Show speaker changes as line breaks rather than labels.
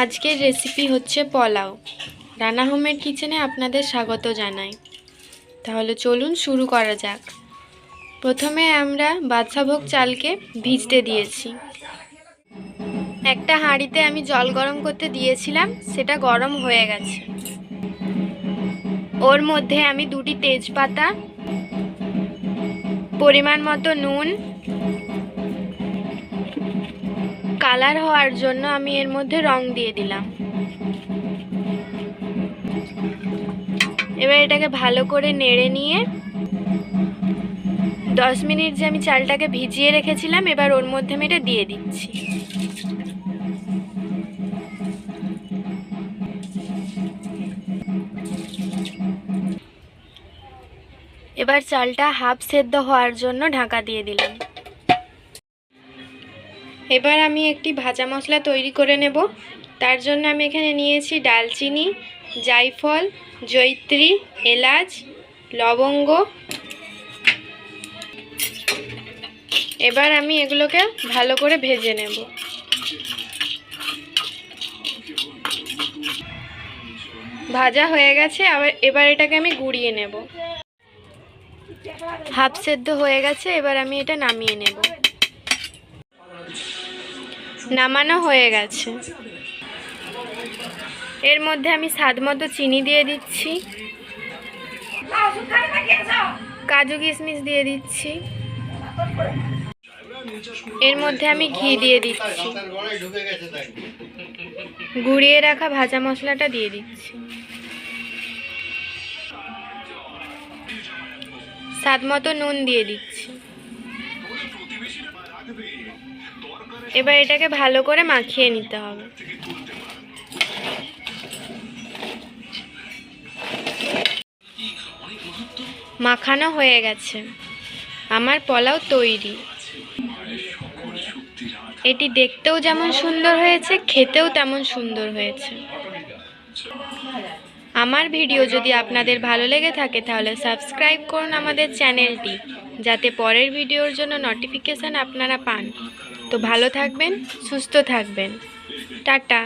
আজকের রেসিপি হচ্ছে পোলাও। রানা হোমের কিচেনে আপনাদের স্বাগত জানাই। তাহলে চলুন শুরু করা যাক। প্রথমে আমরা বাদশাভোগ চালকে ভিজতে দিয়েছি। একটা হাঁড়িতে আমি জল গরম করতে দিয়েছিলাম, সেটা গরম হয়ে গেছে। ওর মধ্যে আমি 2টি তেজপাতা, পরিমাণ মতো নুন, কালার হওয়ার জন্য আমি এর মধ্যে রং দিয়ে দিলাম। এবার এটাকে ভালো করে নেড়ে নিয়ে 10 মিনিট যে আমি চালটাকে ভিজিয়ে রেখেছিলাম, এবার ওর মধ্যে আমি এটা দিয়ে দিচ্ছি। এবার চালটা হাফ সেদ্ধ হওয়ার জন্য ঢাকা দিয়ে দিলাম। এবার আমি একটি ভাজা মশলা তৈরি করে নেব। তার জন্য আমি এখানে নিয়েছি ডালচিনি, জায়ফল, জয়িত্রী, এলাচ, লবঙ্গ। এবার আমি এগুলোকে ভালো করে ভেজে নেব। ভাজা হয়ে গেছে, এবার এটাকে আমি গুঁড়িয়ে নেব। হাফ সেদ্ধ হয়ে গেছে, এবার আমি এটা নামিয়ে নেব। নামানো হয়ে গেছে। এর মধ্যে আমি স্বাদ মতো চিনি দিয়ে দিচ্ছি, কাজু কিশমিশ দিয়ে দিচ্ছি, এর মধ্যে আমি ঘি দিয়ে দিচ্ছি, গুঁড়িয়ে রাখা ভাজা মশলাটা দিয়ে দিচ্ছি, স্বাদ মতো নুন দিয়ে দিচ্ছি। এবার এটাকে ভালো করে মাখিয়ে নিতে হবে। মাখানো হয়ে গেছে, আমার পোলাও তৈরি। এটি দেখতেও যেমন সুন্দর হয়েছে, খেতেও তেমন সুন্দর হয়েছে। আমার ভিডিও যদি আপনাদের ভালো লেগে থাকে তাহলে সাবস্ক্রাইব করুন আমাদের চ্যানেলটি, যাতে পরের ভিডিওর জন্য নোটিফিকেশান আপনারা পান। তো ভালো থাকবেন, সুস্থ থাকবেন। টাটা।